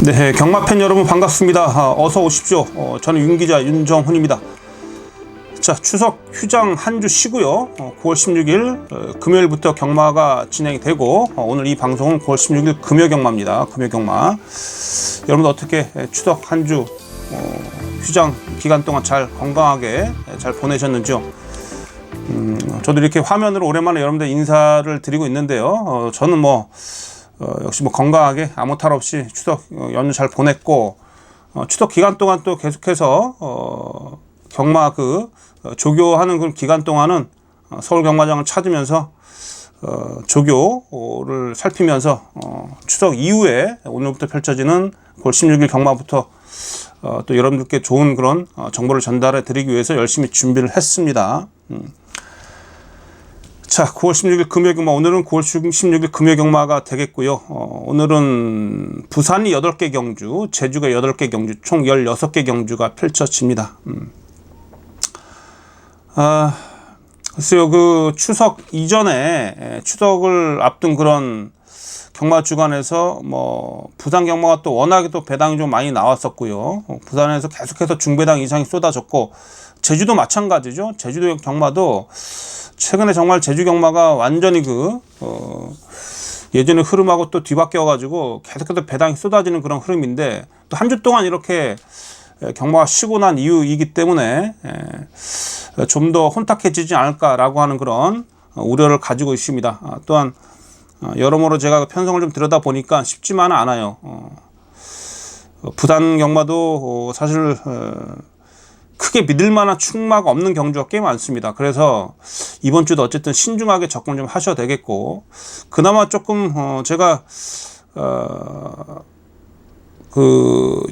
네, 경마팬 여러분 반갑습니다. 어서 오십시오. 저는 윤기자 윤정훈입니다. 자, 추석 휴장 한 주 쉬고요. 9월 16일 금요일부터 경마가 진행이 되고 오늘 이 방송은 9월 16일 금요 경마입니다. 금요 경마. 여러분들 어떻게 추석 한 주 휴장 기간 동안 잘 건강하게 잘 보내셨는지요? 저도 이렇게 화면으로 오랜만에 여러분들 인사를 드리고 있는데요. 저는 역시 건강하게 아무 탈 없이 추석 연휴 잘 보냈고, 추석 기간 동안 또 계속해서 경마 조교하는 그 기간 동안은 서울 경마장을 찾으면서 조교를 살피면서 추석 이후에 오늘부터 펼쳐지는 9월 16일 경마부터 또 여러분들께 좋은 그런 정보를 전달해 드리기 위해서 열심히 준비를 했습니다. 자, 9월 16일 금요경마, 오늘은 9월 16일 금요경마가 되겠고요. 오늘은 부산이 8개 경주, 제주가 8개 경주, 총 16개 경주가 펼쳐집니다. 글쎄요, 추석 이전에, 추석을 앞둔 그런 경마 주간에서 부산 경마가 또 워낙에 또 배당이 좀 많이 나왔었고요. 부산에서 계속해서 중배당 이상이 쏟아졌고, 제주도 마찬가지죠. 제주도 경마도 최근에 정말 제주 경마가 완전히 예전의 흐름하고 또 뒤바뀌어가지고 계속해서 배당이 쏟아지는 그런 흐름인데, 또 한 주 동안 이렇게 경마가 쉬고 난 이유이기 때문에 좀 더 혼탁해지지 않을까라고 하는 그런 우려를 가지고 있습니다. 또한 여러모로 제가 편성을 좀 들여다 보니까 쉽지만은 않아요. 부산 경마도 사실 크게 믿을 만한 축마가 없는 경주가 꽤 많습니다. 그래서 이번 주도 어쨌든 신중하게 접근 좀 하셔야 되겠고, 그나마 조금 제가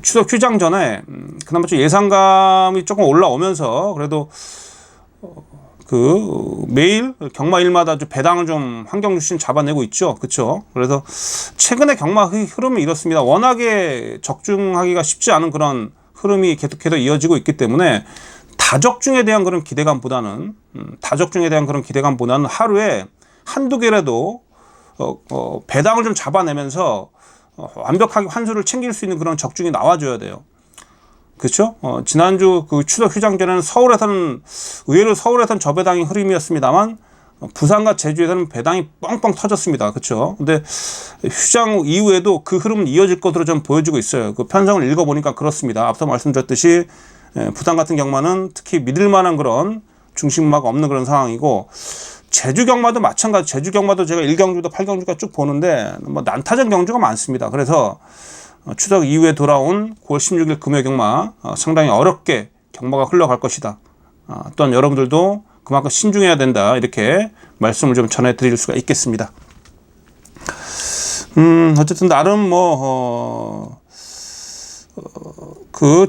추석 휴장 전에 그나마 좀 예상감이 조금 올라오면서 그래도 매일 경마일마다 좀 배당을 좀 한 경주씩 잡아내고 있죠. 그렇죠? 그래서 최근에 경마 흐름이 이렇습니다. 워낙에 적중하기가 쉽지 않은 그런 흐름이 계속해서 이어지고 있기 때문에 다적중에 대한 그런 기대감보다는 하루에 한두 개라도 배당을 좀 잡아내면서 완벽하게 환수를 챙길 수 있는 그런 적중이 나와줘야 돼요. 그렇죠? 지난주 추석 휴장 전에는 의외로 서울에서는 저배당의 흐름이었습니다만 부산과 제주에서는 배당이 뻥뻥 터졌습니다. 그렇죠? 근데 휴장 이후에도 그 흐름은 이어질 것으로 좀 보여지고 있어요. 그 편성을 읽어보니까 그렇습니다. 앞서 말씀드렸듯이 부산 같은 경마는 특히 믿을 만한 그런 중심마가 없는 그런 상황이고, 제주 경마도 마찬가지. 제주 경마도 제가 1경주부터 8경주까지 쭉 보는데 난타전 경주가 많습니다. 그래서 추석 이후에 돌아온 9월 16일 금요 경마 상당히 어렵게 경마가 흘러갈 것이다. 또한 여러분들도 그만큼 신중해야 된다, 이렇게 말씀을 좀 전해드릴 수가 있겠습니다. 어쨌든 나름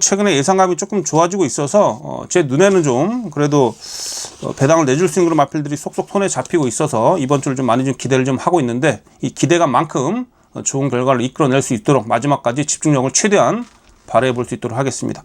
최근에 예상감이 조금 좋아지고 있어서 제 눈에는 좀 그래도 배당을 내줄 수 있는 그런 마필들이 속속 손에 잡히고 있어서 이번 주를 좀 많이 좀 기대를 좀 하고 있는데, 이 기대감만큼 좋은 결과를 이끌어낼 수 있도록 마지막까지 집중력을 최대한 발휘해 볼 수 있도록 하겠습니다.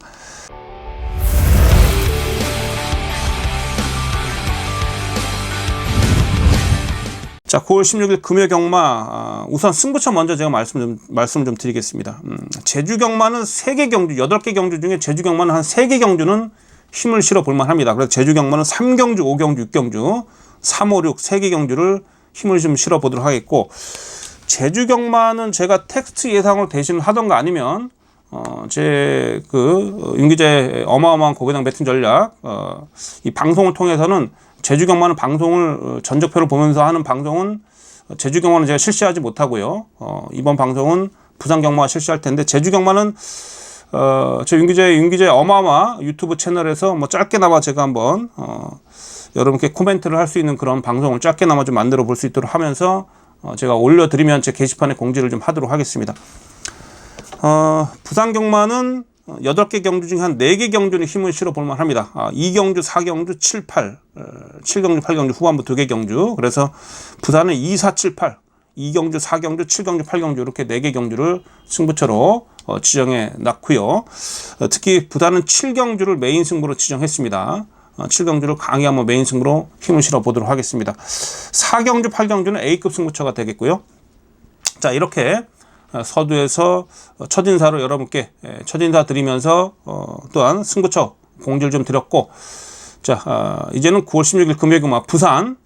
자, 9월 16일 금요 경마, 우선 승부처 먼저 제가 말씀 좀 드리겠습니다. 제주 경마는 3개 경주, 8개 경주 중에 제주 경마는 한 3개 경주는 힘을 실어 볼만 합니다. 그래서 제주 경마는 3경주, 5경주, 6경주, 3, 5, 6, 3개 경주를 힘을 좀 실어 보도록 하겠고, 제주 경마는 제가 텍스트 예상으로 대신을 하던가 아니면 윤 기자의 어마어마한 고배당 배팅 전략, 이 방송을 통해서는 제주 경마는 방송을 전적표를 보면서 하는 방송은 제주 경마는 제가 실시하지 못하고요. 이번 방송은 부산 경마가 실시할 텐데, 제주 경마는 저 윤 기자의 어마어마 유튜브 채널에서 짧게나마 제가 한번 여러분께 코멘트를 할 수 있는 그런 방송을 짧게나마 좀 만들어 볼 수 있도록 하면서 제가 올려드리면 제 게시판에 공지를 좀 하도록 하겠습니다. 부산 경마는 8개 경주 중에 한 4개 경주는 힘을 실어 볼만 합니다. 2경주, 4경주, 7, 8, 7경주, 8경주 후반부 2개 경주. 그래서 부산은 2, 4, 7, 8, 2경주, 4경주, 7경주, 8경주 이렇게 4개 경주를 승부처로 지정해 놨고요. 특히 부산은 7경주를 메인 승부로 지정했습니다. 7경주를 강하게 한번 메인 승부로 힘을 실어 보도록 하겠습니다. 4경주, 8경주는 A급 승부처가 되겠고요. 자, 이렇게 서두에서 첫인사로 여러분께 첫인사 드리면서 또한 승부처 공지를 좀 드렸고, 자, 이제는 9월 16일 금요일마 부산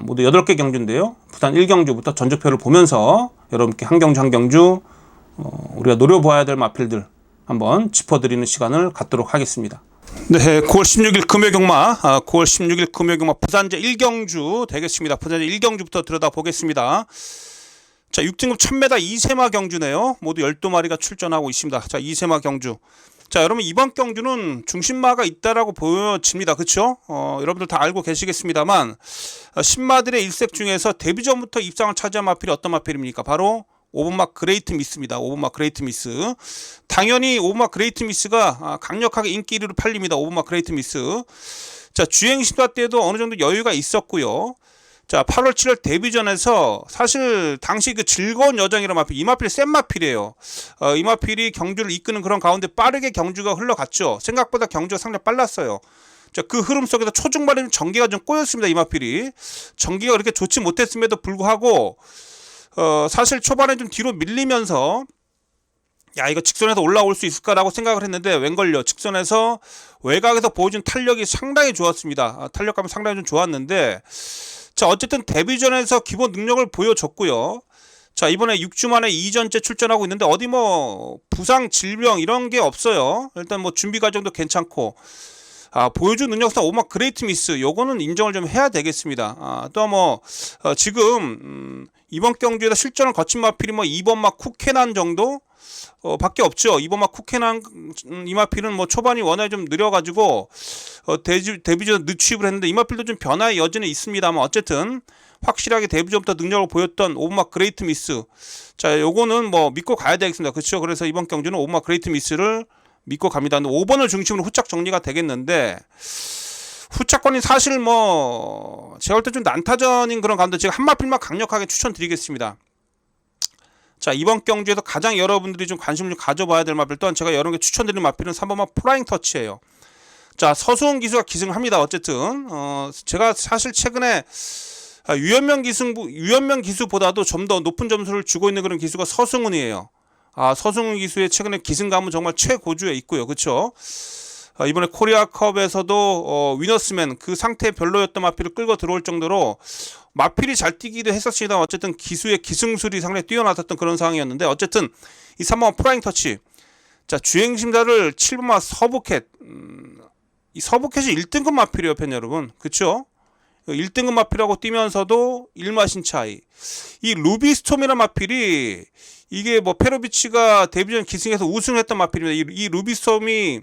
모두 8개 경주인데요. 부산 1경주부터 전적표를 보면서 여러분께 한 경주 한 경주 우리가 노려봐야 될 마필들 한번 짚어드리는 시간을 갖도록 하겠습니다. 네, 9월 16일 금요일경마, 9월 16일 금요일경마 부산제 1경주 되겠습니다. 부산제 1경주부터 들여다보겠습니다. 자, 6등급 1000m 2세마 경주네요. 모두 12마리가 출전하고 있습니다. 자, 2세마 경주. 자, 여러분 이번 경주는 중심마가 있다라고 보여집니다. 그렇죠? 여러분들 다 알고 계시겠습니다만 신마들의 일색 중에서 데뷔전부터 입상을 차지한 마필이 어떤 마필입니까? 바로 5번마 그레이트 미스입니다. 5번마 그레이트 미스. 당연히 5번마 그레이트 미스가 강력하게 인기 1위로 팔립니다. 5번마 그레이트 미스. 자, 주행심사 때도 어느 정도 여유가 있었고요. 자, 8월 7월 데뷔전에서 사실 당시 그 즐거운 여정이라는 마필, 이 마필이 센 마필이에요. 이 마필이 경주를 이끄는 그런 가운데 빠르게 경주가 흘러갔죠. 생각보다 경주가 상당히 빨랐어요. 자, 그 흐름 속에서 초중반에 전기가 좀 꼬였습니다. 이 마필이. 전기가 그렇게 좋지 못했음에도 불구하고 사실 초반에 좀 뒤로 밀리면서 야, 이거 직선에서 올라올 수 있을까라고 생각을 했는데 웬걸요. 직선에서 외곽에서 보여준 탄력이 상당히 좋았습니다. 탄력감이 상당히 좀 좋았는데, 자, 어쨌든 데뷔전에서 기본 능력을 보여줬고요. 자, 이번에 6주 만에 2전째 출전하고 있는데 어디 뭐 부상, 질병 이런 게 없어요. 일단 뭐 준비 과정도 괜찮고, 보여준 능력상 5번마 그레이트 미스 요거는 인정을 좀 해야 되겠습니다. 또 뭐 지금 이번 경주에서 실전을 거친 마필이 뭐 2번마 쿠케난 정도 밖에 없죠. 2번마 쿠케난 이 마필은 뭐 초반이 워낙에 좀 느려가지고 데뷔전 늦취입을 했는데 이 마필도 좀 변화의 여지는 있습니다만 어쨌든 확실하게 데뷔전부터 능력을 보였던 5번마 그레이트 미스. 자, 요거는 뭐 믿고 가야 되겠습니다. 그렇죠. 그래서 이번 경주는 5번마 그레이트 미스를 믿고 갑니다. 5번을 중심으로 후착 정리가 되겠는데, 후착권이 사실 뭐 제가 볼 때 좀 난타전인 그런 가운데 제가 한 마필만 강력하게 추천드리겠습니다. 자, 이번 경주에서 가장 여러분들이 좀 관심을 좀 가져봐야 될 마필, 또한 제가 여러분께 추천드리는 마필은 3번마 플라잉 터치예요. 자, 서수훈 기수가 기승합니다. 어쨌든 제가 사실 최근에 유현명 기수보다도 좀 더 높은 점수를 주고 있는 그런 기수가 서승훈이에요. 서승훈 기수의 최근에 기승감은 정말 최고조에 있고요. 그렇죠? 이번에 코리아컵에서도 위너스맨 그 상태 별로였던 마필을 끌고 들어올 정도로 마필이 잘 뛰기도 했었습니다. 어쨌든 기수의 기승술이 상당히 뛰어나셨던 그런 상황이었는데, 어쨌든 이 3번 프라잉 터치. 자, 주행심사를 7번마 서브캣. 이 서브캣이 1등급 마필이에요, 팬 여러분. 그렇죠? 1등급 마필하고 뛰면서도 1마신 차이. 이 루비스톰이라는 마필이 이게 뭐 페로비치가 데뷔전 기승에서 우승했던 마필입니다. 이 루비스톰이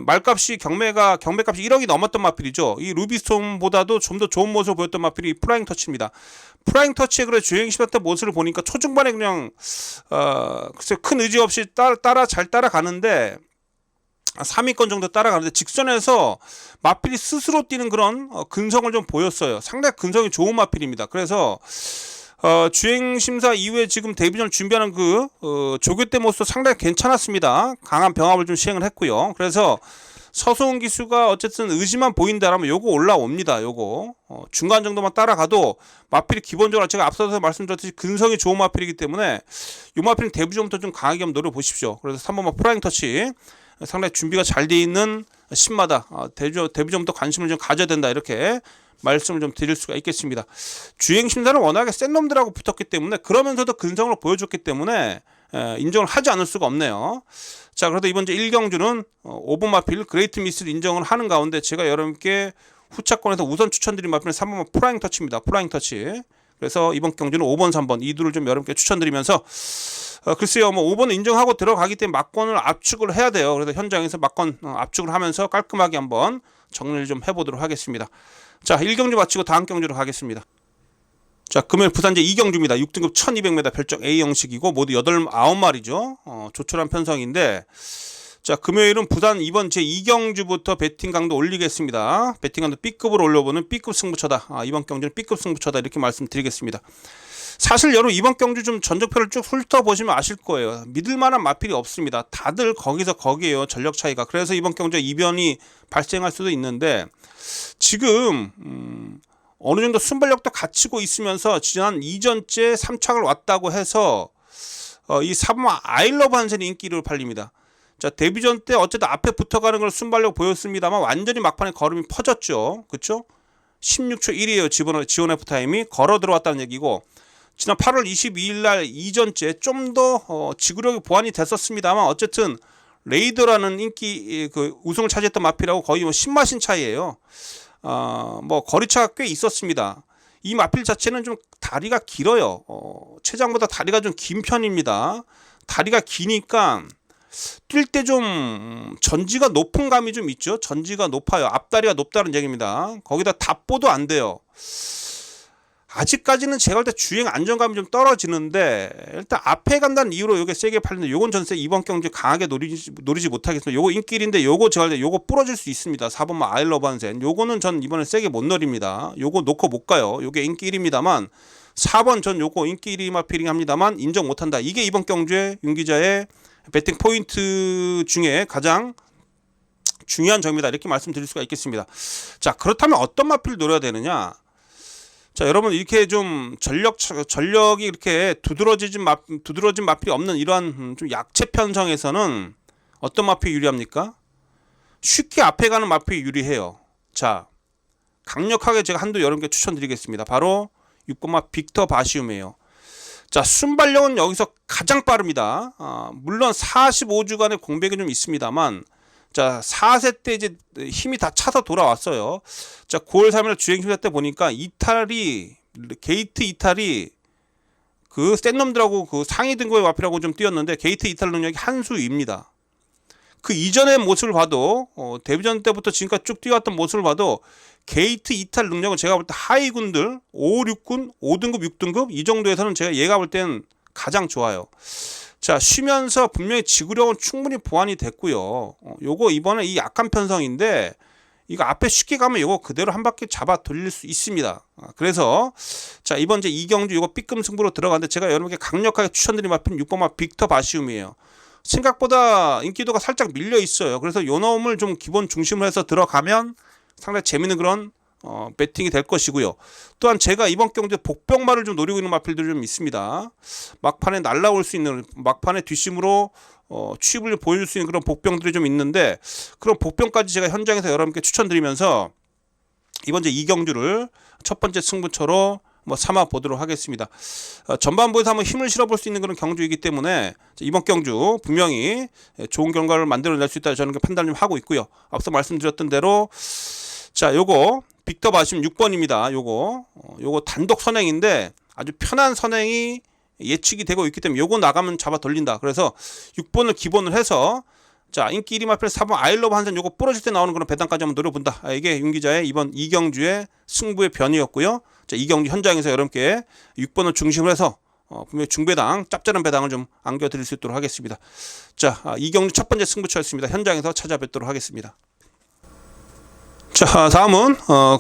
말값이 경매값이 1억이 넘었던 마필이죠. 이 루비스톰보다도 좀 더 좋은 모습을 보였던 마필이 프라잉 터치입니다. 프라잉 터치의 그런 주행심사 모습을 보니까 초중반에 그냥 글쎄 큰 의지 없이 잘 따라가는데 3위권 정도 따라가는데 직선에서 마필이 스스로 뛰는 그런 근성을 좀 보였어요. 상당히 근성이 좋은 마필입니다. 그래서 주행심사 이후에 지금 데뷔전을 준비하는 그 조교대 모습도 상당히 괜찮았습니다. 강한 병합을 좀 시행을 했고요. 그래서 서수훈 기수가 어쨌든 의지만 보인다라면 요거 올라옵니다. 요거 중간 정도만 따라가도 마필이 기본적으로 제가 앞서서 말씀드렸듯이 근성이 좋은 마필이기 때문에 요 마필은 데뷔전부터 좀 강하게 한번 노려보십시오. 그래서 3번마 프라잉 터치 상당히 준비가 잘 돼 있는 신마다 데뷔전부터 관심을 좀 가져야 된다, 이렇게 말씀을 좀 드릴 수가 있겠습니다. 주행심사는 워낙에 센 놈들하고 붙었기 때문에, 그러면서도 근성을 보여줬기 때문에 인정을 하지 않을 수가 없네요. 자, 그래도 이번 주 1경주는 5번 마필 그레이트 미스를 인정을 하는 가운데 제가 여러분께 후차권에서 우선 추천드린 마필은 3번 프라잉 터치입니다. 프라잉 터치. 그래서 이번 경주는 5번, 3번 이 둘을 좀 여러분께 추천드리면서 글쎄요, 뭐 5번은 인정하고 들어가기 때문에 막권을 압축을 해야 돼요. 그래서 현장에서 막권 압축을 하면서 깔끔하게 한번 정리를 좀 해보도록 하겠습니다. 자, 1경주 마치고 다음 경주로 가겠습니다. 자, 금요일 부산제 2경주입니다. 6등급 1200m 별적 A 형식이고 모두 9마리죠. 조촐한 편성인데, 자, 금요일은 부산 이번 제 2경주부터 베팅 강도 올리겠습니다. 베팅 강도 B급으로 올려보는 B급 승부처다. 이번 경주는 B급 승부처다, 이렇게 말씀드리겠습니다. 사실 여러분 이번 경주 좀 전적표를 쭉 훑어보시면 아실 거예요. 믿을 만한 마필이 없습니다. 다들 거기서 거기에요, 전력 차이가. 그래서 이번 경주에 이변이 발생할 수도 있는데, 지금 어느 정도 순발력도 갖추고 있으면서 지난 2전째 3착을 왔다고 해서 이 4번 아이러브 한센이 인기로 팔립니다. 자, 데뷔전 때 어쨌든 앞에 붙어가는 걸 순발력 보였습니다만 완전히 막판에 걸음이 퍼졌죠. 그쵸? 16초 1이에요. 지원 F 타임이 걸어 들어왔다는 얘기고, 지난 8월 22일 날 이전째 좀 더 지구력이 보완이 됐었습니다만 어쨌든 레이더라는 인기 그 우승을 차지했던 마필하고 거의 뭐 10마신 차이예요. 뭐 거리차가 꽤 있었습니다. 이 마필 자체는 좀 다리가 길어요. 최장보다 다리가 좀 긴 편입니다. 다리가 기니까 뛸 때 좀 전지가 높은 감이 좀 있죠. 전지가 높아요. 앞다리가 높다는 얘기입니다. 거기다 답보도 안 돼요. 아직까지는 제가 볼 때 주행 안정감이 좀 떨어지는데, 일단 앞에 간다는 이유로 이게 세게 팔리는데, 요건 전세 이번 경기 강하게 노리지 못하겠습니다. 요거 인기인데 요거 제가 볼 때 요거 부러질 수 있습니다. 4번 아일러브 한센 요거는 전 이번에 세게 못 노립니다. 요거 놓고 못 가요. 요게 인기 1입니다만 4번 전 요거 인기 1위 마필링 합니다만 인정 못한다. 이게 이번 경주의 윤 기자의 배팅 포인트 중에 가장 중요한 점이다, 이렇게 말씀드릴 수가 있겠습니다. 자, 그렇다면 어떤 마필을 노려야 되느냐? 자, 여러분 이렇게 좀 전력이 이렇게 두드러진 마필이 없는 이러한 좀 약체 편성에서는 어떤 마필이 유리합니까? 쉽게 앞에 가는 마필이 유리해요. 자, 강력하게 제가 한두 여러분께 추천드리겠습니다. 바로 6번마 빅터 바시움이에요. 자, 순발력은 여기서 가장 빠릅니다. 물론 45주간의 공백이 좀 있습니다만, 자, 4세 때 이제 힘이 다 차서 돌아왔어요. 자, 9월 3일 주행 심사 때 보니까 게이트 이탈이 그 센 놈들하고 그 상위 등급의 마필하고 좀 뛰었는데 게이트 이탈 능력이 한 수입니다. 그 이전의 모습을 봐도 데뷔전 때부터 지금까지 쭉 뛰어왔던 모습을 봐도 게이트 이탈 능력은 제가 볼 때 하위군들 5, 6군, 5등급, 6등급 이 정도에서는 제가 얘가 볼 때는 가장 좋아요. 자, 쉬면서 분명히 지구력은 충분히 보완이 됐고요. 요거 이번에 이 약한 편성인데 이거 앞에 쉽게 가면 요거 그대로 한 바퀴 잡아 돌릴 수 있습니다. 그래서 자, 이번 이제 이경주 요거 삐끔 승부로 들어가는데 제가 여러분께 강력하게 추천드린 마필은 6번마 빅터 바시움이에요. 생각보다 인기도가 살짝 밀려 있어요. 그래서 요 놈을 좀 기본 중심으로 해서 들어가면 상당히 재밌는 그런 배팅이 될 것이고요. 또한 제가 이번 경주에 복병마를 좀 노리고 있는 마필들이 좀 있습니다. 막판에 날라올 수 있는, 막판에 뒷심으로 취입을 보여줄 수 있는 그런 복병들이 좀 있는데, 그런 복병까지 제가 현장에서 여러분께 추천드리면서 이번 이제 이경주를 첫 번째 승부처로 삼아 보도록 하겠습니다. 전반부에서 한번 힘을 실어볼 수 있는 그런 경주이기 때문에 이번 경주 분명히 좋은 결과를 만들어낼 수 있다, 저는 판단을 하고 있고요. 앞서 말씀드렸던 대로 자, 요거 빅터 바시움 6번입니다. 요거 단독 선행인데 아주 편한 선행이 예측이 되고 있기 때문에 요거 나가면 잡아 돌린다. 그래서 6번을 기본으로 해서 자, 인기 1위 마필 4번 아일러브 한센 요거 부러질 때 나오는 그런 배당까지 한번 노려본다. 이게 윤 기자의 이번 이경주의 승부의 변이었고요. 자, 이경주 현장에서 여러분께 6번을 중심으로 해서 분명히 중배당, 짭짤한 배당을 좀 안겨드릴 수 있도록 하겠습니다. 자, 이경주 첫 번째 승부처였습니다. 현장에서 찾아뵙도록 하겠습니다. 자, 다음은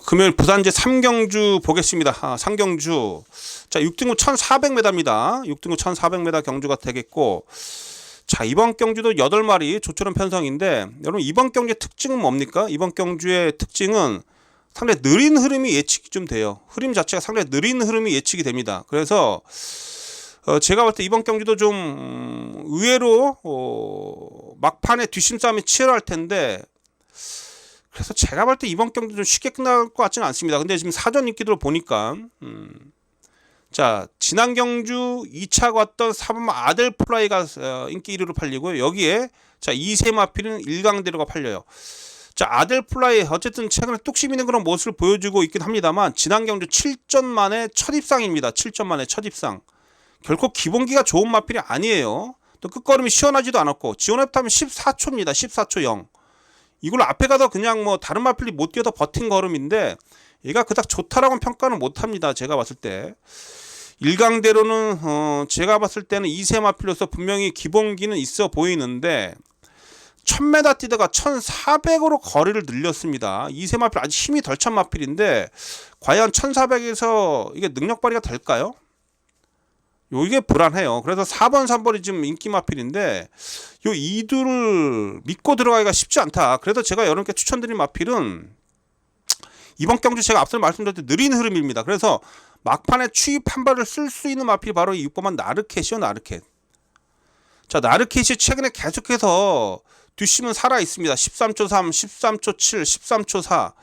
금요일 부산제 3경주 보겠습니다. 3경주 자, 6등급 1400m입니다. 6등급 1400m 경주가 되겠고, 자, 이번 경주도 8마리 조처럼 편성인데, 여러분 이번 경주의 특징은 뭡니까? 이번 경주의 특징은 상당히 느린 흐름이 예측이 좀 돼요. 흐름 자체가 상당히 느린 흐름이 예측이 됩니다. 그래서 제가 볼 때 이번 경주도 좀 의외로 막판에 뒷심 싸움이 치열할 텐데, 그래서 제가 볼 때 이번 경기 좀 쉽게 끝날 것 같지는 않습니다. 근데 지금 사전 인기들을 보니까 자, 지난 경주 2차 갔던 4번 아델 플라이가 인기 1위로 팔리고요. 여기에 자, 2세 마필은 1강대로가 팔려요. 자, 아델 플라이 어쨌든 최근에 뚝심 있는 그런 모습을 보여주고 있긴 합니다만 지난 경주 7전 만에 첫 입상입니다. 7전 만에 첫 입상. 결코 기본기가 좋은 마필이 아니에요. 또 끝걸음이 시원하지도 않았고 지원 F 타면 14초입니다. 14초 0. 이걸 앞에 가서 그냥 다른 마필이 못 뛰어서 버틴 걸음인데 얘가 그닥 좋다라고는 평가는 못합니다. 제가 봤을 때 1강대로는 제가 봤을 때는 2세 마필로서 분명히 기본기는 있어 보이는데 1000m 뛰다가 1400으로 거리를 늘렸습니다. 2세 마필 아직 힘이 덜 찬 마필인데 과연 1400에서 이게 능력 발휘가 될까요? 이게 불안해요. 그래서 4번, 3번이 지금 인기 마필인데 요 이두를 믿고 들어가기가 쉽지 않다. 그래서 제가 여러분께 추천드린 마필은 이번 경주 제가 앞서 말씀드렸듯이 느린 흐름입니다. 그래서 막판에 추입 한 발을 쓸 수 있는 마필이 바로 이 6번만 나르켓이요. 나르켓. 자, 나르켓이 최근에 계속해서 뒷심은 살아 있습니다. 13초 3, 13초 7, 13초 4.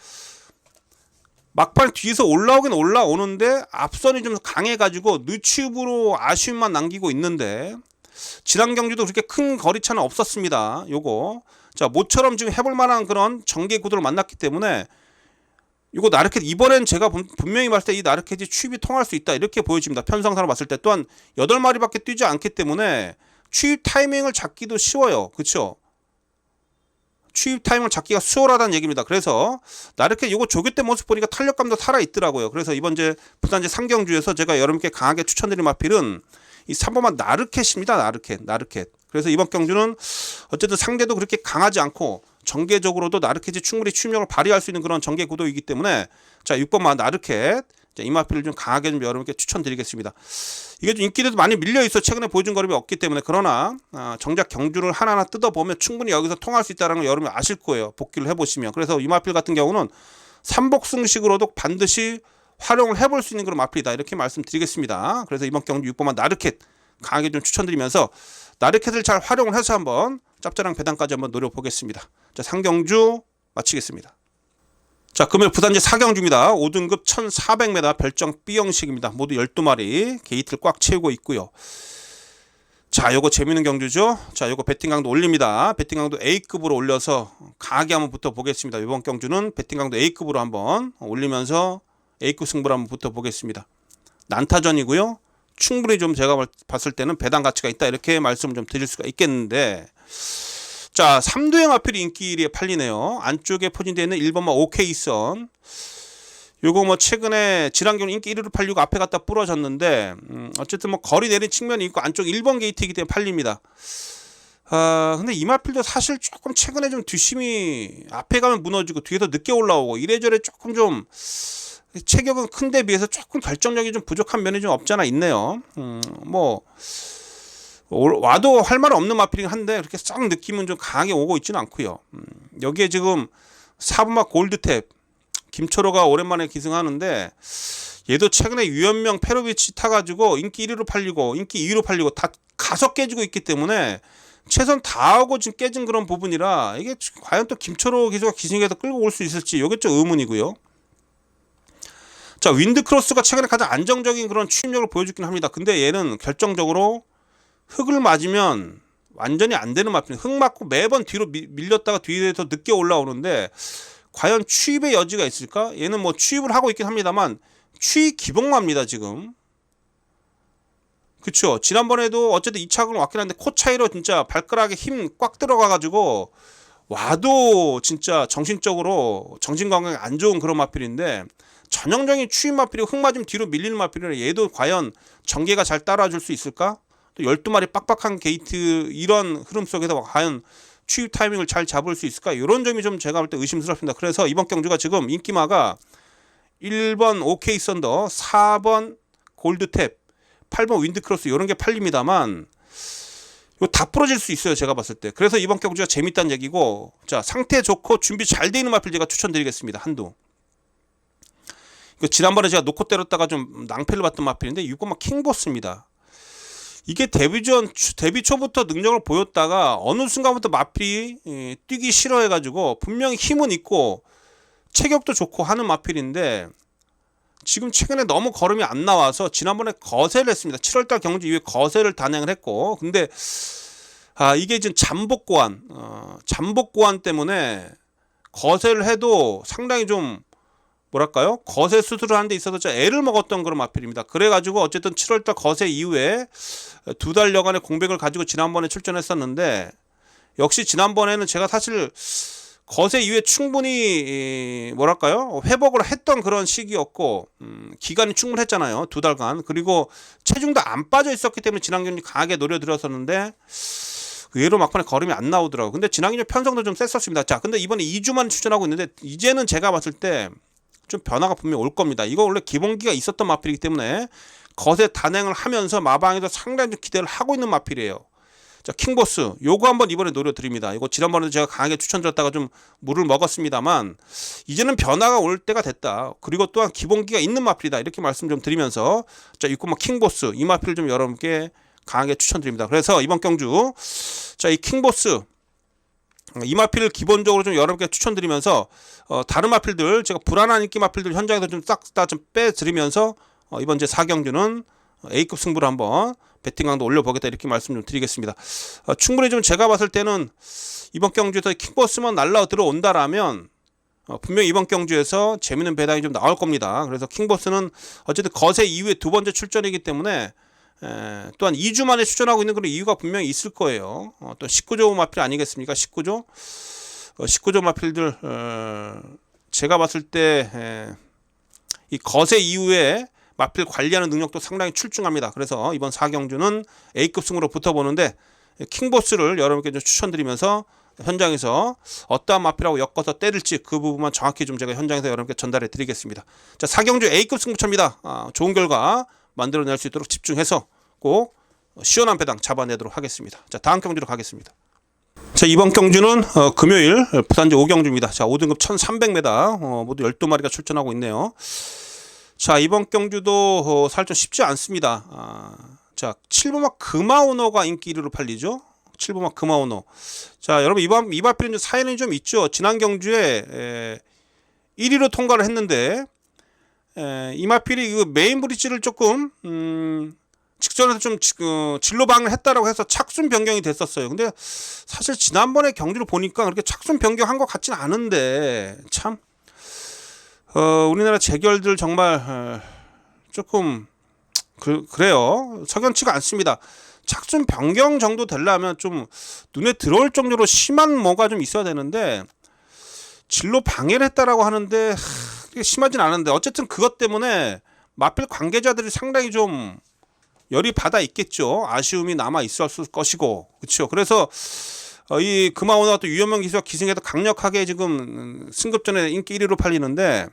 막판 뒤에서 올라오긴 올라오는데 앞선이 좀 강해가지고 누치읍으로 아쉬움만 남기고 있는데, 지난 경주도 그렇게 큰 거리차는 없었습니다. 요거 자, 모처럼 지금 해볼 만한 그런 전개 구도를 만났기 때문에 이거 나르켓 이번엔 제가 분명히 봤을 때 이 나르켓이 추입이 통할 수 있다 이렇게 보여집니다. 편성상으로 봤을 때. 또한 8마리밖에 뛰지 않기 때문에 추입 타이밍을 잡기도 쉬워요. 그렇죠? 추입 타이밍을 잡기가 수월하다는 얘기입니다. 그래서 나르켓 이거 조교 때 모습 보니까 탄력감도 살아있더라고요. 그래서 이번 부산제 상경주에서 제가 여러분께 강하게 추천드린 마필은 이 3번만 나르켓입니다. 나르켓. 그래서 이번 경주는 어쨌든 상대도 그렇게 강하지 않고 전개적으로도 나르켓이 충분히 추임력을 발휘할 수 있는 그런 전개 구도이기 때문에, 자, 6번만 나르켓, 자, 이 마필을 좀 강하게 좀 여러분께 추천드리겠습니다. 이게 좀 인기도 많이 밀려있어. 최근에 보여준 걸음이 없기 때문에. 그러나 정작 경주를 하나하나 뜯어보면 충분히 여기서 통할 수 있다는 걸 여러분이 아실 거예요. 복귀를 해보시면. 그래서 이 마필 같은 경우는 삼복승식으로도 반드시 활용을 해볼 수 있는 그런 마필이다 이렇게 말씀드리겠습니다. 그래서 이번 경주 6번만 나르켓 강하게 좀 추천드리면서 나르켓을 잘 활용을 해서 한번 짭짤한 배당까지 한번 노려보겠습니다. 자, 상경주 마치겠습니다. 자, 금요일 부산제 4경주입니다. 5등급 1400m 별정 B형식입니다. 모두 12마리 게이트를 꽉 채우고 있고요. 자, 요거 재밌는 경주죠. 자, 요거 배팅 강도 올립니다. 배팅 강도 A급으로 올려서 강하게 한번 붙어보겠습니다. 이번 경주는 배팅 강도 A급으로 한번 올리면서 A급 승부를 한번 붙어보겠습니다. 난타전이고요. 충분히 좀 제가 봤을 때는 배당 가치가 있다 이렇게 말씀을 좀 드릴 수가 있겠는데, 자, 3두형 마필이 인기리에 팔리네요. 안쪽에 포진되어 있는 1번마 OK선, 요거 뭐 최근에 지난경은 인기 1위로 팔리고 앞에 갖다 부러졌는데, 어쨌든 뭐 거리 내린 측면이 있고 안쪽 1번 게이트이기 때문에 팔립니다. 근데 이 마필도 사실 조금 최근에 좀 뒷심이 앞에 가면 무너지고 뒤에서 늦게 올라오고 이래저래 조금 좀 체격은 큰데 비해서 조금 결정력이 좀 부족한 면이 좀 없지 않아 있네요. 뭐 와도 할 말 없는 마필이긴 한데 그렇게 썩 느낌은 좀 강하게 오고 있지는 않고요. 여기에 지금 4번마 골드탭 김초로가 오랜만에 기승하는데, 얘도 최근에 유연명 페로비치 타가지고 인기 1위로 팔리고 인기 2위로 팔리고 다 가서 깨지고 있기 때문에 최선 다하고 지금 깨진 그런 부분이라, 이게 과연 또 김초로 기수가 기승에서 끌고 올 수 있을지 이게 좀 의문이고요. 자, 윈드크로스가 최근에 가장 안정적인 그런 추임력을 보여주긴 합니다. 근데 얘는 결정적으로 흙을 맞으면 완전히 안 되는 마필. 흙 맞고 매번 뒤로 밀렸다가 뒤에서 늦게 올라오는데 과연 추입의 여지가 있을까? 얘는 뭐 추입을 하고 있긴 합니다만 추입 기복마입니다 지금. 그쵸? 지난번에도 어쨌든 2차극은 왔긴 한데 코 차이로 진짜 발가락에 힘 꽉 들어가가지고 와도 진짜 정신적으로 정신 건강에 안 좋은 그런 마필인데, 전형적인 추임 마필이고 흙 맞으면 뒤로 밀리는 마필이라 얘도 과연 전개가 잘 따라줄 수 있을까? 또 12마리 빡빡한 게이트 이런 흐름 속에서 과연 추입 타이밍을 잘 잡을 수 있을까? 이런 점이 좀 제가 볼 때 의심스럽습니다. 그래서 이번 경주가 지금 인기마가 1번 OK 썬더, 4번 골드탭, 8번 윈드크로스 이런 게 팔립니다만 이거 다 부러질 수 있어요 제가 봤을 때. 그래서 이번 경주가 재밌다는 얘기고, 자, 상태 좋고 준비 잘 돼 있는 마필 제가 추천드리겠습니다. 한두. 지난번에 제가 놓고 때렸다가 좀 낭패를 봤던 마필인데 6번마 킹보스입니다. 이게 데뷔 초부터 능력을 보였다가 어느 순간부터 마필이 뛰기 싫어해가지고 분명히 힘은 있고 체격도 좋고 하는 마필인데 지금 최근에 너무 걸음이 안 나와서 지난번에 거세를 했습니다. 7월달 경주 이후에 거세를 단행을 했고, 근데 이게 지금 잠복고환 때문에 거세를 해도 상당히 좀 뭐랄까요? 거세 수술을 하는 데 있어서 애를 먹었던 그런 마필입니다. 그래가지고 어쨌든 7월달 거세 이후에 2달여간의 공백을 가지고 지난번에 출전했었는데, 역시 지난번에는 제가 사실 거세 이후에 충분히 뭐랄까요? 회복을 했던 그런 시기였고, 기간이 충분했잖아요. 2달간. 그리고 체중도 안 빠져 있었기 때문에 지난 경기 강하게 노려들었었는데 의외로 막판에 걸음이 안 나오더라고요. 근데 지난 경기 편성도 좀 셌었습니다. 자, 근데 이번에 2주만 출전하고 있는데 이제는 제가 봤을 때 좀 변화가 분명히 올 겁니다. 이거 원래 기본기가 있었던 마필이기 때문에 거세 단행을 하면서 마방에서 상당히 좀 기대를 하고 있는 마필이에요. 자, 킹보스 요거 한번 이번에 노려드립니다. 이거 지난번에도 제가 강하게 추천드렸다가 좀 물을 먹었습니다만 이제는 변화가 올 때가 됐다. 그리고 또한 기본기가 있는 마필이다. 이렇게 말씀 좀 드리면서, 자, 6번마 킹보스 이 마필을 좀 여러분께 강하게 추천드립니다. 그래서 이번 경주 자, 이 킹보스 이 마필을 기본적으로 좀 여러분께 추천드리면서 다른 마필들 제가 불안한 인기 마필들 현장에서 좀 싹 다 좀 빼드리면서 이번 제 4경주는 A급 승부를 한번 배팅 강도 올려보겠다 이렇게 말씀 좀 드리겠습니다. 충분히 좀 제가 봤을 때는 이번 경주에서 킹보스만 날라 들어온다라면 분명히 이번 경주에서 재밌는 배당이 좀 나올 겁니다. 그래서 킹보스는 어쨌든 거세 이후에 두 번째 출전이기 때문에 또한 2주 만에 출전하고 있는 그런 이유가 분명히 있을 거예요. 또 19조 마필 아니겠습니까? 19조 마필들 제가 봤을 때 이 거세 이후에 마필 관리하는 능력도 상당히 출중합니다. 그래서 이번 4경주는 A급 승으로 붙어보는데 킹보스를 여러분께 좀 추천드리면서 현장에서 어떠한 마필하고 엮어서 때릴지 그 부분만 정확히 좀 제가 현장에서 여러분께 전달해 드리겠습니다. 자, 4경주 A급 승부처입니다. 좋은 결과 만들어낼 수 있도록 집중해서 꼭 시원한 배당 잡아내도록 하겠습니다. 자, 다음 경주로 가겠습니다. 자, 이번 경주는 금요일 부산제 5경주입니다. 자, 5등급 1300m 모두 12마리가 출전하고 있네요. 자, 이번 경주도 살좀 쉽지 않습니다. 자, 7번마 금화오너가 인기 1위로 팔리죠. 7번마 금화오너. 자, 여러분 이 마필은 사연이 좀 있죠. 지난 경주에 1위로 통과를 했는데 이 마필이 그 메인 브릿지를 조금 직전에서 좀 진로 방을 했다라고 해서 착순 변경이 됐었어요. 근데 사실 지난번에 경주를 보니까 그렇게 착순 변경한 것 같지는 않은데 참 우리나라 재결들 정말 조금 그래요. 석연치가 않습니다. 착순 변경 정도 되려면 좀 눈에 들어올 정도로 심한 뭐가 좀 있어야 되는데 진로 방해를 했다라고 하는데 심하진 않은데 어쨌든 그것 때문에 마필 관계자들이 상당히 좀 열이 받아 있겠죠. 아쉬움이 남아 있었을 것이고, 그렇죠. 그래서 이 금화오너가 또 유현명 기수가 기승에도 강력하게 지금 승급전에 인기 1위로 팔리는데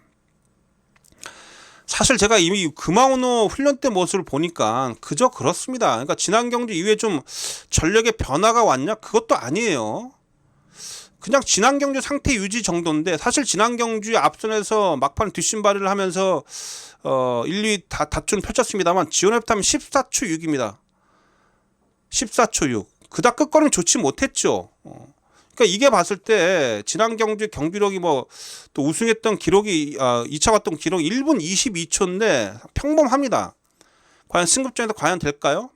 사실 제가 이미 금화오너 훈련 때 모습을 보니까 그저 그렇습니다. 그러니까 지난 경주 이후에 좀 전력의 변화가 왔냐? 그것도 아니에요. 그냥 지난 경주 상태 유지 정도인데 사실 지난 경주에 앞선에서 막판 뒷심발이를 하면서 1, 2 다투는 펼쳤습니다만 지원해프타면 14초 6입니다. 14초 6. 그닥 끝걸음이 좋지 못했죠. 그러니까 이게 봤을 때 지난 경주 경기력이 뭐 또 우승했던 기록이 2차 갔던 기록이 1분 22초인데 평범합니다. 과연 승급전에서 과연 될까요?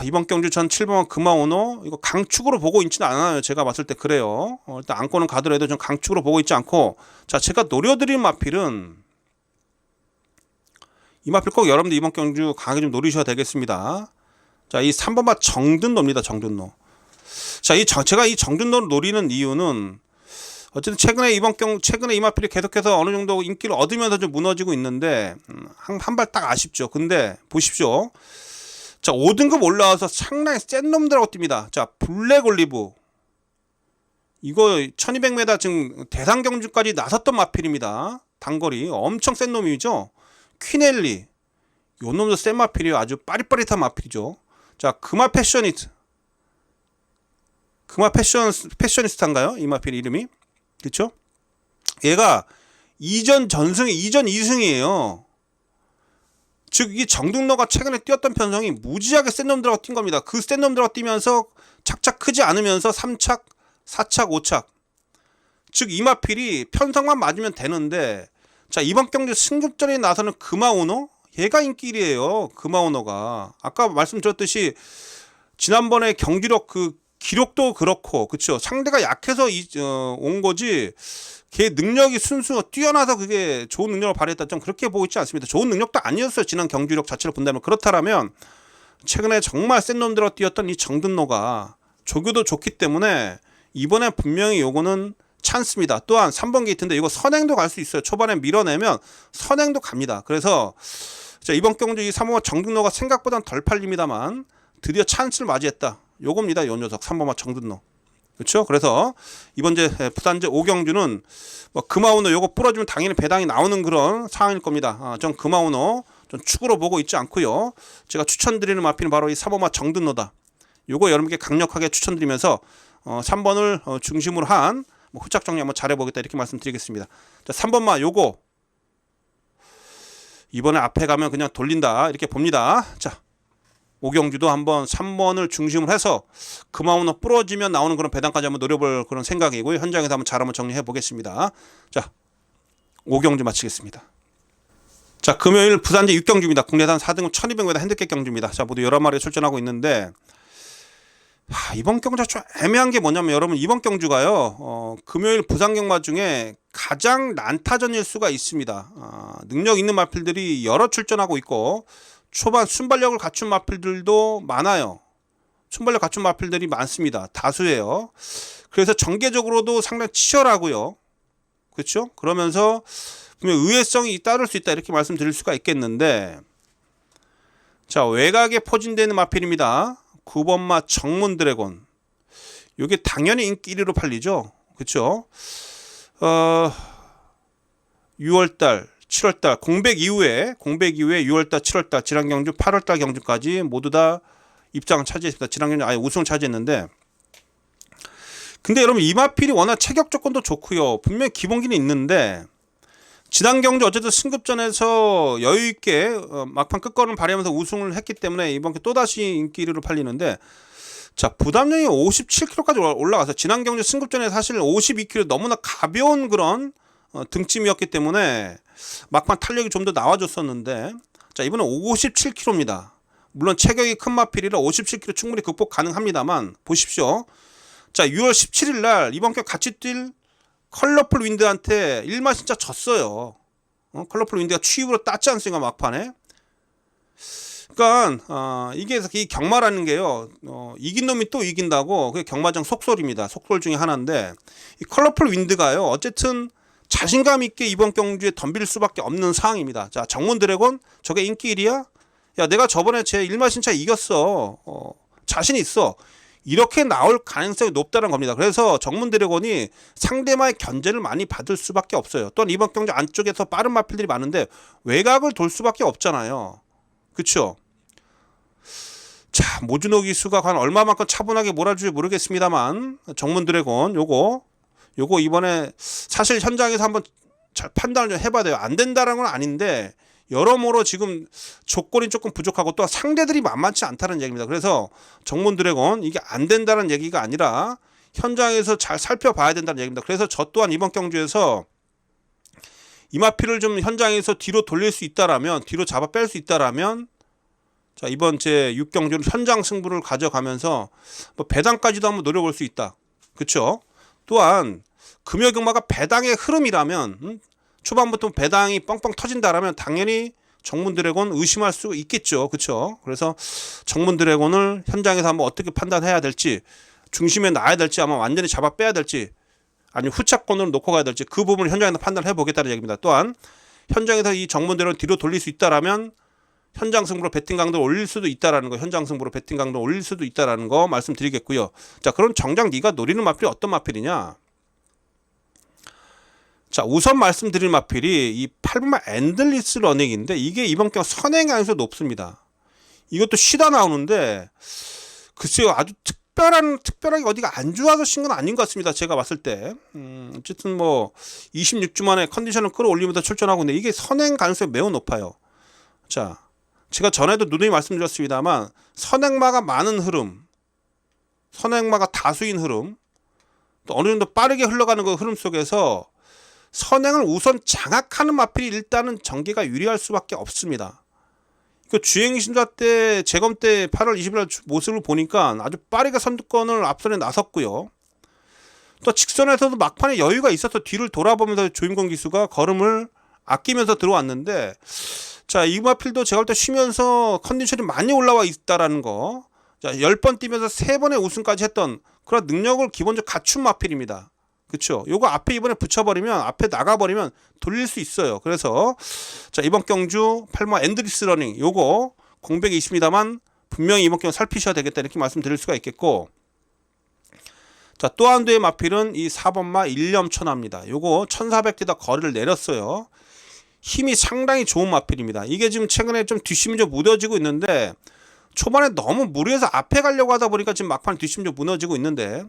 이번 경주 전 7번 금화오너 이거 강축으로 보고 있지는 않아요. 제가 봤을 때 그래요. 일단 안고는 가더라도 좀 강축으로 보고 있지 않고 자, 제가 노려드린 마필은 이 마필 꼭 여러분들 이번 경주 강하게 좀 노리셔야 되겠습니다. 자, 이 3번마 정든노입니다. 정든노. 자, 제가 이 정든노를 노리는 이유는 어쨌든 최근에 이 마필이 계속해서 어느 정도 인기를 얻으면서 좀 무너지고 있는데 한 발 딱 아쉽죠. 근데 보십시오. 자, 5등급 올라와서 상당히 센 놈들하고 뜁니다. 자, 블랙 올리브. 이거 1200m 지금 대상 경주까지 나섰던 마필입니다. 단거리. 엄청 센 놈이죠. 퀴넬리. 요 놈도 센 마필이에요. 아주 빠릿빠릿한 마필이죠. 자, 금화 패셔니스타인가요? 이 마필 이름이. 그렇죠? 얘가 이전 2승이에요. 즉 이 정등로가 최근에 뛰었던 편성이 무지하게 센 놈들하고 뛴 겁니다. 그 센 놈들하고 뛰면서 착착 크지 않으면서 3착, 4착, 5착. 즉 이 마필이 편성만 맞으면 되는데 자, 이번 경주 승급전에 나서는 금화오너? 얘가 인기 1위에요. 금화오너가. 아까 말씀드렸듯이 지난번에 경기력 그 기록도 그렇고 그렇죠. 상대가 약해서 온 거지 걔 능력이 순수 뛰어나서 그게 좋은 능력을 발휘했다 좀 그렇게 보고 있지 않습니다. 좋은 능력도 아니었어요. 지난 경기력 자체를 본다면. 그렇다면 최근에 정말 센 놈들하고 뛰었던 이 정든노가 조교도 좋기 때문에 이번에 분명히 요거는 찬스입니다. 또한 3번 게이트인데 이거 선행도 갈 수 있어요. 초반에 밀어내면 선행도 갑니다. 그래서 자, 이번 경주 이 3번마 정든노가 생각보다는 덜 팔립니다만 드디어 찬스를 맞이했다. 요겁니다. 요 녀석 3번마 정든노. 그렇죠? 그래서 이번 부산제 5경주는 뭐 금화오너 요거 뿌려주면 당연히 배당이 나오는 그런 상황일 겁니다. 전 금화오너 좀 축으로 보고 있지 않고요. 제가 추천드리는 마필은 바로 이 3번마 정든노다. 요거 여러분께 강력하게 추천드리면서 3번을 중심으로 한 후착 정리 한번 잘해보겠다 이렇게 말씀드리겠습니다. 자, 3번마 요거 이번에 앞에 가면 그냥 돌린다 이렇게 봅니다. 자, 오경주도 한번 3번을 중심으로 해서 그마음으로 부러지면 나오는 그런 배당까지 한번 노려볼 그런 생각이고요. 현장에서 한번 잘 한번 정리해 보겠습니다. 자, 오경주 마치겠습니다. 자, 금요일 부산제 6경주입니다. 국내산 4등급 1200m 핸드캡 경주입니다. 자, 모두 11마리가 출전하고 있는데 이번 경주가 좀 애매한 게 뭐냐면 여러분, 이번 경주가요 금요일 부산 경마 중에 가장 난타전일 수가 있습니다. 능력 있는 마필들이 여러 출전하고 있고 초반 순발력을 갖춘 마필들도 많아요. 순발력 갖춘 마필들이 많습니다. 다수예요. 그래서 전개적으로도 상당히 치열하고요. 그렇죠? 그러면서 분명 의외성이 따를 수 있다 이렇게 말씀드릴 수가 있겠는데, 자, 외곽에 포진되는 마필입니다. 9번마 정문 드래곤. 이게 당연히 인기 1위로 팔리죠. 그렇죠? 6월달, 7월달 공백 이후에 6월달, 7월달, 지난 경주, 8월달 경주까지 모두 다 입장을 차지했습니다. 지난 경주 아예 우승을 차지했는데, 근데 여러분 이 마필이 워낙 체격 조건도 좋고요. 분명히 기본기는 있는데 지난 경주 어쨌든 승급전에서 여유 있게 막판 끝걸음을 발휘하면서 우승을 했기 때문에 이번 게 또다시 인기 1위로 팔리는데, 자, 부담량이 57kg까지 올라가서 지난 경주 승급전에 사실 52kg 너무나 가벼운 그런 등짐이었기 때문에 막판 탄력이 좀 더 나와줬었는데, 자, 이번엔 57kg입니다. 물론 체격이 큰 마필이라 57kg 충분히 극복 가능합니다만 보십시오. 자, 6월 17일 날 이번 경 같이 뛸 컬러풀 윈드한테 1마 진짜 졌어요. 컬러풀 윈드가 취입으로 땄지 않습니까 막판에. 그러니까 이게 이 경마라는 게요 이긴 놈이 또 이긴다고, 그게 경마장 속설입니다. 속설 중에 하나인데, 이 컬러풀 윈드가요 어쨌든 자신감 있게 이번 경주에 덤빌 수밖에 없는 상황입니다. 자, 정문 드래곤 저게 인기 1위야? 야, 내가 저번에 제 1마 진짜 이겼어. 자신 있어. 이렇게 나올 가능성이 높다는 겁니다. 그래서 정문 드래곤이 상대마의 견제를 많이 받을 수밖에 없어요. 또한 이번 경주 안쪽에서 빠른 마필들이 많은데 외곽을 돌 수밖에 없잖아요. 그렇죠? 자, 모준호 기수가 과연 얼마만큼 차분하게 몰아줄지 모르겠습니다만 정문 드래곤 요거 이번에 사실 현장에서 한번 잘 판단을 좀 해봐야 돼요. 안 된다는 건 아닌데 여러모로 지금 조건이 조금 부족하고 또 상대들이 만만치 않다는 얘기입니다. 그래서 정문 드래곤 이게 안 된다는 얘기가 아니라 현장에서 잘 살펴봐야 된다는 얘기입니다. 그래서 저 또한 이번 경주에서 이마피를 좀 현장에서 뒤로 돌릴 수 있다라면, 뒤로 잡아 뺄 수 있다라면, 자, 이번 제 6경주는 현장 승부를 가져가면서 뭐 배당까지도 한번 노려볼 수 있다. 그렇죠? 또한 금요 경마가 배당의 흐름이라면 초반부터 배당이 뻥뻥 터진다라면 당연히 정문 드래곤 의심할 수 있겠죠. 그렇죠? 그래서 정문 드래곤을 현장에서 한번 어떻게 판단해야 될지, 중심에 놔야 될지, 아마 완전히 잡아 빼야 될지, 아니면 후차권으로 놓고 가야 될지, 그 부분을 현장에서 판단해 보겠다는 얘기입니다. 또한 현장에서 이 정문 드래곤 뒤로 돌릴 수 있다라면 현장 승부로 배팅 강도를 올릴 수도 있다라는 거, 현장 승부로 배팅 강도를 올릴 수도 있다라는 거 말씀드리겠고요. 자, 그럼 정작 네가 노리는 마필이 어떤 마필이냐? 자, 우선 말씀드릴 마필이 이 8번마 엔들리스 러닝인데 이게 이번 경 선행 가능성이 높습니다. 이것도 쉬다 나오는데 글쎄요, 아주 특별하게 어디가 안 좋아서 쉰 건 아닌 것 같습니다. 제가 봤을 때 어쨌든 뭐 26주 만에 컨디션을 끌어올리면서 출전하고 있는데 이게 선행 가능성이 매우 높아요. 자, 제가 전에도 누누이 말씀드렸습니다만 선행마가 많은 흐름, 선행마가 다수인 흐름, 또 어느 정도 빠르게 흘러가는 그 흐름 속에서 선행을 우선 장악하는 마필이 일단은 전개가 유리할 수밖에 없습니다. 그 주행심사 때 재검 때 8월 20일 모습을 보니까 아주 빠르게 선두권을 앞선에 나섰고요. 또 직선에서도 막판에 여유가 있어서 뒤를 돌아보면서 조임권 기수가 걸음을 아끼면서 들어왔는데, 자, 이 마필도 제가 볼 때 쉬면서 컨디션이 많이 올라와 있다라는 거. 자, 10번 뛰면서 3번의 우승까지 했던 그런 능력을 기본적으로 갖춘 마필입니다. 그렇죠? 요거 앞에 이번에 붙여버리면, 앞에 나가버리면 돌릴 수 있어요. 그래서 자, 이번 경주 8번 엔드리스 러닝 요거 공백이 있습니다만 분명히 이번 경주 살피셔야 되겠다 이렇게 말씀드릴 수가 있겠고, 자, 또 한 대의 마필은 이 4번마 일념천하입니다. 요거 1400대다 거리를 내렸어요. 힘이 상당히 좋은 마필입니다. 이게 지금 최근에 좀 뒷심이 좀 무뎌지고 있는데 초반에 너무 무리해서 앞에 가려고 하다 보니까 지금 막판 뒷심이 좀 무너지고 있는데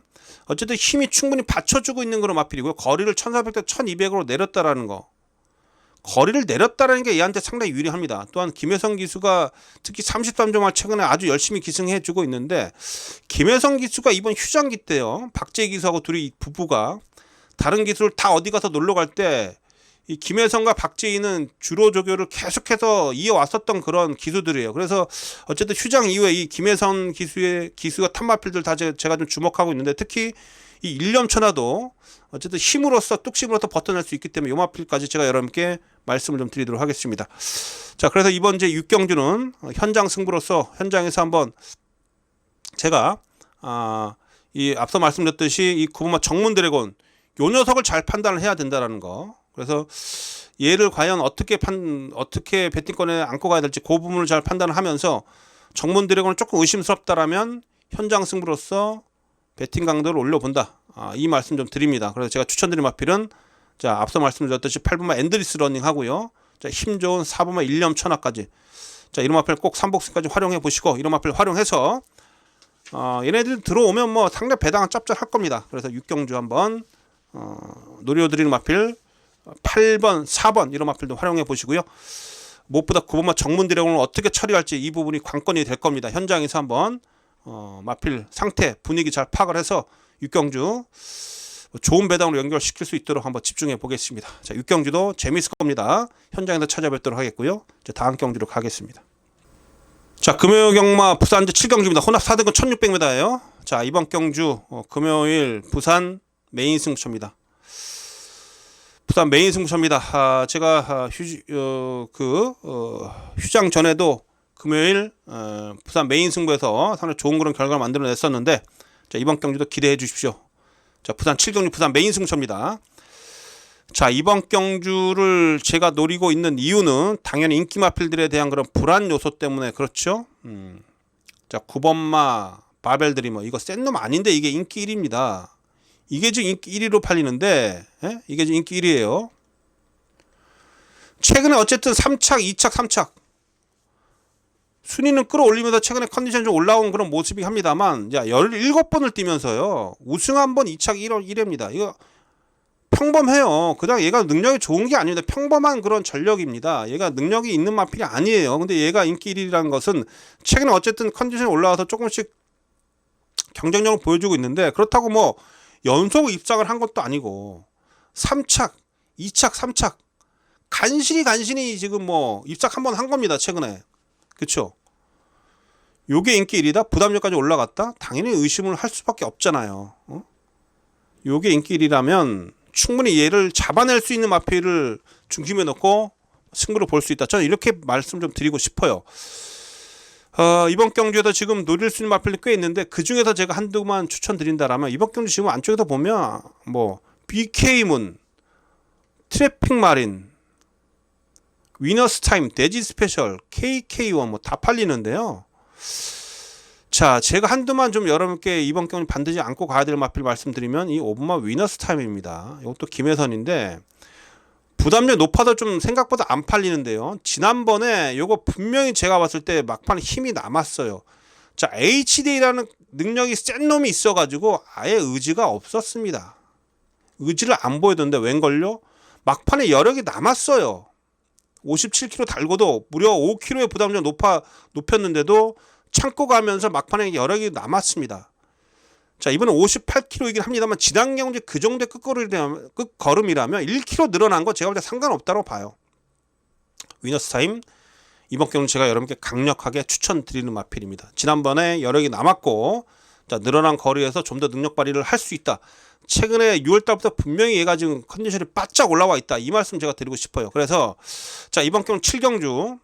어쨌든 힘이 충분히 받쳐주고 있는 그런 마필이고요. 거리를 1400대 1200으로 내렸다라는 거. 거리를 내렸다는 게 얘한테 상당히 유리합니다. 또한 김혜성 기수가 특히 33점을 최근에 아주 열심히 기승해주고 있는데, 김혜성 기수가 이번 휴장기 때요, 박재희 기수하고 둘이 부부가 다른 기수를 다 어디 가서 놀러 갈 때 이 김혜성과 박재희는 주로 조교를 계속해서 이어왔었던 그런 기수들이에요. 그래서 어쨌든 휴장 이후에 이 김혜성 기수가 탑마필들 다 제가 좀 주목하고 있는데, 특히 이 일념천하도 어쨌든 힘으로써 뚝심으로서 버텨낼 수 있기 때문에 요 마필까지 제가 여러분께 말씀을 좀 드리도록 하겠습니다. 자, 그래서 이번 제 6경주는 현장 승부로서 현장에서 한번 제가 이 앞서 말씀드렸듯이 이 구본마 정문 드래곤 요 녀석을 잘 판단을 해야 된다라는 거. 그래서 얘를 과연 어떻게 배팅권에 안고 가야 될지 그 부분을 잘 판단을 하면서, 정문 드래곤은 조금 의심스럽다라면 현장 승부로서 배팅 강도를 올려본다. 이 말씀 좀 드립니다. 그래서 제가 추천드린 마필은, 자, 앞서 말씀드렸듯이 8번마 엔드리스 러닝 하고요. 자, 힘 좋은 4번마 일념 천하까지. 자, 이런 마필 꼭 3복승까지 활용해 보시고, 이런 마필 활용해서 얘네들 들어오면 뭐 상대 배당은 짭짤할 겁니다. 그래서 6경주 한번 노려드리는 마필 8번, 4번 이런 마필도 활용해 보시고요. 무엇보다 9번마 정문 드래곤을 어떻게 처리할지 이 부분이 관건이 될 겁니다. 현장에서 한번 마필 상태, 분위기 잘 파악을 해서 6경주 좋은 배당으로 연결시킬 수 있도록 한번 집중해 보겠습니다. 자, 6경주도 재밌을 겁니다. 현장에서 찾아뵙도록 하겠고요. 이제 다음 경주로 가겠습니다. 자, 금요일 경마 부산제 7경주입니다. 혼합 4등급 1600m예요. 자, 이번 경주 금요일 부산 메인 승부처입니다. 부산 메인 승부처입니다. 제가 휴장 전에도 금요일 부산 메인 승부에서 상당히 좋은 그런 결과를 만들어냈었는데, 자, 이번 경주도 기대해 주십시오. 자, 부산 7경주 부산 메인 승부처입니다. 자, 이번 경주를 제가 노리고 있는 이유는 당연히 인기 마필들에 대한 그런 불안 요소 때문에 그렇죠. 자, 9번마 바벨 드리머 이거 센 놈 아닌데 이게 인기 1위입니다. 이게 지금 인기 1위로 팔리는데, 이게 지금 인기 1위예요. 최근에 어쨌든 3착, 2착, 3착 순위는 끌어올리면서 최근에 컨디션이 좀 올라온 그런 모습이 합니다만, 야, 17번을 뛰면서요 우승 한번 2착 1회입니다. 이거 평범해요. 그냥 얘가 능력이 좋은 게 아닙니다. 평범한 그런 전력입니다. 얘가 능력이 있는 마필이 아니에요. 근데 얘가 인기 1위라는 것은 최근에 어쨌든 컨디션이 올라와서 조금씩 경쟁력을 보여주고 있는데, 그렇다고 뭐 연속 입상을 한 것도 아니고 3착, 2착, 3착 간신히 지금 뭐 입삭 한번 한 겁니다. 최근에. 그쵸? 요게 인기 1위다? 부담력까지 올라갔다? 당연히 의심을 할 수밖에 없잖아요. 요게 인기 1위라면 충분히 얘를 잡아낼 수 있는 마필을 중심에 놓고 승부를 볼 수 있다. 저는 이렇게 말씀 좀 드리고 싶어요. 이번 경주에도 지금 노릴 수 있는 마필이 꽤 있는데, 그 중에서 제가 한두만 추천드린다라면, 이번 경주 지금 안쪽에서 보면 뭐 BK문, 트래픽 마린, 위너스 타임, 대지 스페셜, KK1 뭐 다 팔리는데요. 자, 제가 한두만 좀 여러분께 이번 경주 반드시 안고 가야 될 마필 말씀드리면 이 5번마 위너스 타임입니다. 이것도 김혜선인데 부담력이 높아도 좀 생각보다 안 팔리는데요. 지난번에 요거 분명히 제가 봤을 때 막판에 힘이 남았어요. 자, HD라는 능력이 센 놈이 있어가지고 아예 의지가 없었습니다. 의지를 안 보이던데 웬걸요? 막판에 여력이 남았어요. 57kg 달고도 무려 5kg의 부담력 높였는데도 참고 가면서 막판에 여력이 남았습니다. 자, 이번엔 58kg이긴 합니다만 지난 경주 그 정도의 끝걸음이라면 1kg 늘어난 거 제가 볼 때 상관없다고 봐요. 위너스 타임 이번 경주 제가 여러분께 강력하게 추천드리는 마필입니다. 지난번에 여력이 남았고, 자, 늘어난 거리에서 좀 더 능력 발휘를 할 수 있다. 최근에 6월달부터 분명히 얘가 지금 컨디션이 바짝 올라와 있다. 이 말씀 제가 드리고 싶어요. 그래서 자, 이번 경주 7경주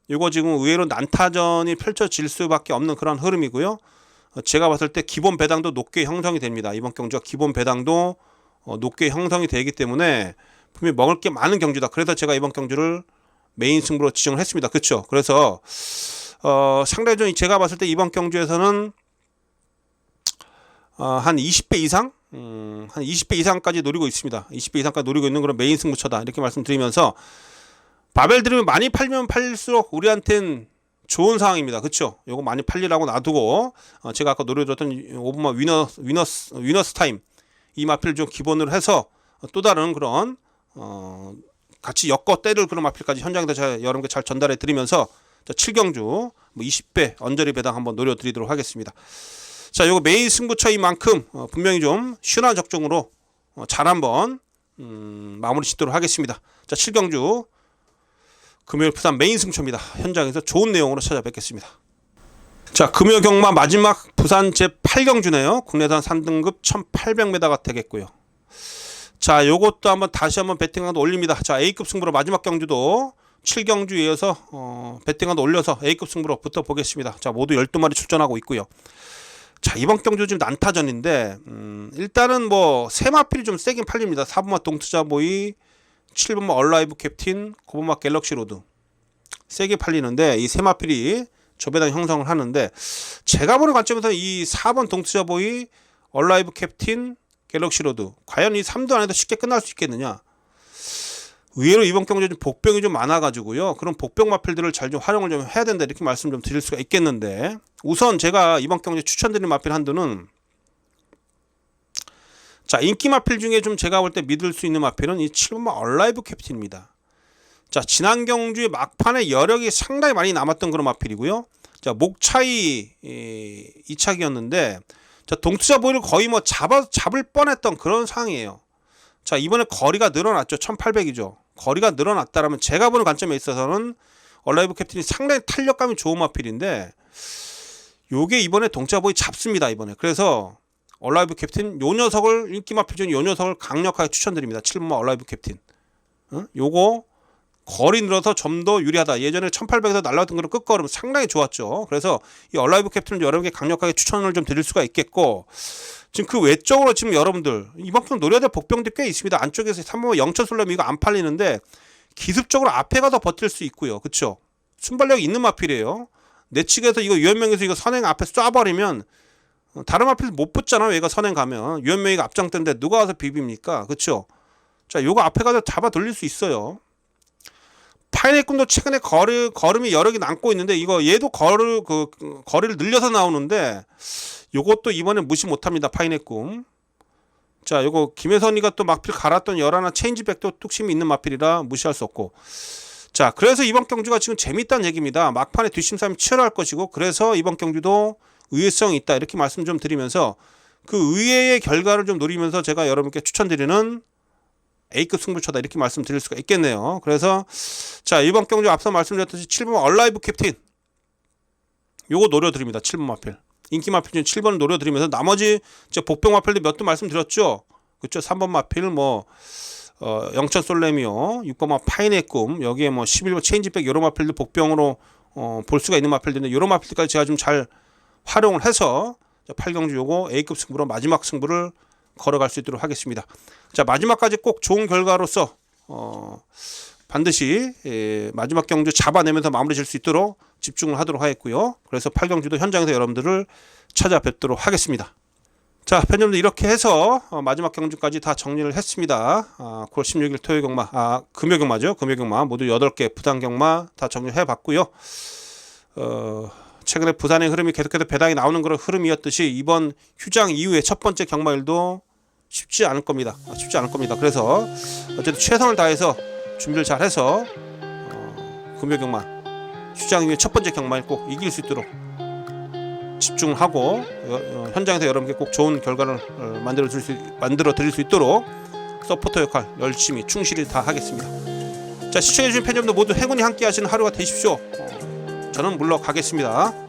이거 지금 의외로 난타전이 펼쳐질 수밖에 없는 그런 흐름이고요. 제가 봤을 때 기본 배당도 높게 형성이 됩니다. 이번 경주가 기본 배당도 높게 형성이 되기 때문에 분명히 먹을 게 많은 경주다. 그래서 제가 이번 경주를 메인 승부로 지정을 했습니다. 그렇죠? 그래서 상당히 좀 제가 봤을 때 이번 경주에서는 한 20배 이상? 한 20배 이상까지 노리고 있습니다. 20배 이상까지 노리고 있는 그런 메인 승부처다. 이렇게 말씀드리면서 바벨 들으면 많이 팔면 팔릴수록 우리한텐 좋은 상황입니다. 그쵸? 요거 많이 팔리라고 놔두고 제가 아까 노려줬던 5번마 위너스 타임 이 마필을 좀 기본으로 해서 또 다른 그런 같이 엮어 때릴 그런 마필까지 현장에서 여러분께 잘 전달해 드리면서 자, 7경주 뭐 20배 언저리 배당 한번 노려드리도록 하겠습니다. 자, 요거 메인 승부처인 만큼 분명히 좀 시원한 적중으로 잘 한번 마무리 짓도록 하겠습니다. 자, 7경주 금요일 부산 메인 승부처입니다. 현장에서 좋은 내용으로 찾아뵙겠습니다. 자, 금요 경마 마지막 부산 제8경주네요. 국내산 3등급 1800m가 되겠고요. 자, 요것도 한번 다시 한번 배팅강도 올립니다. 자, A급 승부로 마지막 경주도 7경주에 이어서 배팅강도 올려서 A급 승부로 붙어보겠습니다. 자, 모두 12마리 출전하고 있고요. 자, 이번 경주 지금 난타전인데 일단은 뭐 세마필이 좀 세긴 팔립니다. 4번마 동투자보이, 7번마 얼라이브 캡틴, 9번마 갤럭시 로드 세게 팔리는데 이 세마필이 조배당 형성을 하는데 제가 보는 관점에서 이 4번 동투자보이, 얼라이브 캡틴, 갤럭시 로드 과연 이 3도 안에도 쉽게 끝날 수 있겠느냐. 의외로 이번 경주에 좀 복병이 좀 많아가지고요. 그런 복병 마필들을 잘 좀 활용을 좀 해야 된다 이렇게 말씀 좀 드릴 수가 있겠는데 우선 제가 이번 경주에 추천드린 마필 한두는 자, 인기 마필 중에 좀 제가 볼 때 믿을 수 있는 마필은 이 7번마 얼라이브 캡틴입니다. 자, 지난 경주에 막판에 여력이 상당히 많이 남았던 그런 마필이고요. 자, 목 차이 2착이었는데 자, 동투자 보이를 거의 뭐 잡을 뻔했던 그런 상황이에요. 자, 이번에 거리가 늘어났죠. 1800이죠. 거리가 늘어났다라면 제가 보는 관점에 있어서는 얼라이브 캡틴이 상당히 탄력감이 좋은 마필인데 요게 이번에 동투자 보이 잡습니다. 이번에. 그래서 얼라이브 캡틴 요 녀석을 인기 마필 중에 요 녀석을 강력하게 추천드립니다. 7번마 얼라이브 캡틴. 요거 거리 늘어서 좀 더 유리하다. 예전에 1800에서 날라왔던 그런 끝걸음 상당히 좋았죠. 그래서 이 얼라이브 캡틴을 여러분께 강력하게 추천을 좀 드릴 수가 있겠고 지금 그 외적으로 지금 여러분들 이만큼 노려야 될 복병들이 꽤 있습니다. 안쪽에서 3번마 영천솔렘 이거 안 팔리는데 기습적으로 앞에 가서 버틸 수 있고요. 그쵸? 순발력이 있는 마필이에요. 내 측에서 이거 유연명에서 이거 선행 앞에 쏴버리면 다른 마필 못 붙잖아요. 얘가 선행 가면 유연명이가 앞장뜬데 누가 와서 비빕니까? 그쵸? 자, 요거 앞에 가서 잡아 돌릴 수 있어요. 파인의 꿈도 최근에 걸음이 여력이 남고 있는데 이거 얘도 거리를 늘려서 나오는데 요것도 이번에 무시 못합니다. 파인의 꿈. 자, 요거 김혜선이가 또 마필 갈았던 열하나 체인지백도 뚝심이 있는 마필이라 무시할 수 없고 자, 그래서 이번 경주가 지금 재밌다는 얘기입니다. 막판에 뒷심싸움이 치열할 것이고 그래서 이번 경주도 의외성이 있다 이렇게 말씀 좀 드리면서 그 의외의 결과를 좀 노리면서 제가 여러분께 추천드리는 A급 승부처다 이렇게 말씀드릴 수가 있겠네요. 그래서 자, 이번 경주 앞서 말씀드렸듯이 7번 얼라이브 캡틴 요거 노려드립니다. 7번 마필 인기 마필 중에 7번을 노려드리면서 나머지 복병 마필들 몇 도 말씀드렸죠. 그쵸? 3번 마필 뭐 영천 솔레미오, 6번마 파인의 꿈 여기에 뭐 11번 체인지백 요런 마필들 복병으로 볼 수가 있는 마필들인데 요런 마필들까지 제가 좀 잘 활용을 해서 8경주 요거 A급 승부로 마지막 승부를 걸어갈 수 있도록 하겠습니다. 자, 마지막까지 꼭 좋은 결과로서 반드시 마지막 경주 잡아내면서 마무리 질 수 있도록 집중을 하도록 하겠고요. 그래서 8경주도 현장에서 여러분들을 찾아뵙도록 하겠습니다. 자, 편집들 이렇게 해서 마지막 경주까지 다 정리를 했습니다. 9월 16일 토요일 경마, 금요 경마죠. 금요 경마 모두 8개 부산 경마 다 정리해 봤고요. 최근에 부산의 흐름이 계속해서 배당이 나오는 그런 흐름이었듯이 이번 휴장 이후에 첫 번째 경마일도 쉽지 않을 겁니다. 쉽지 않을 겁니다. 그래서 어쨌든 최선을 다해서 준비를 잘 해서 금요 경마 휴장 이후에 첫 번째 경마일 꼭 이길 수 있도록 집중하고 현장에서 여러분께 꼭 좋은 결과를 만들어 드릴 수 있도록 서포터 역할 열심히 충실히 다 하겠습니다. 자, 시청해주신 팬여러분들 모두 행운이 함께 하시는 하루가 되십시오. 저는 물러가겠습니다.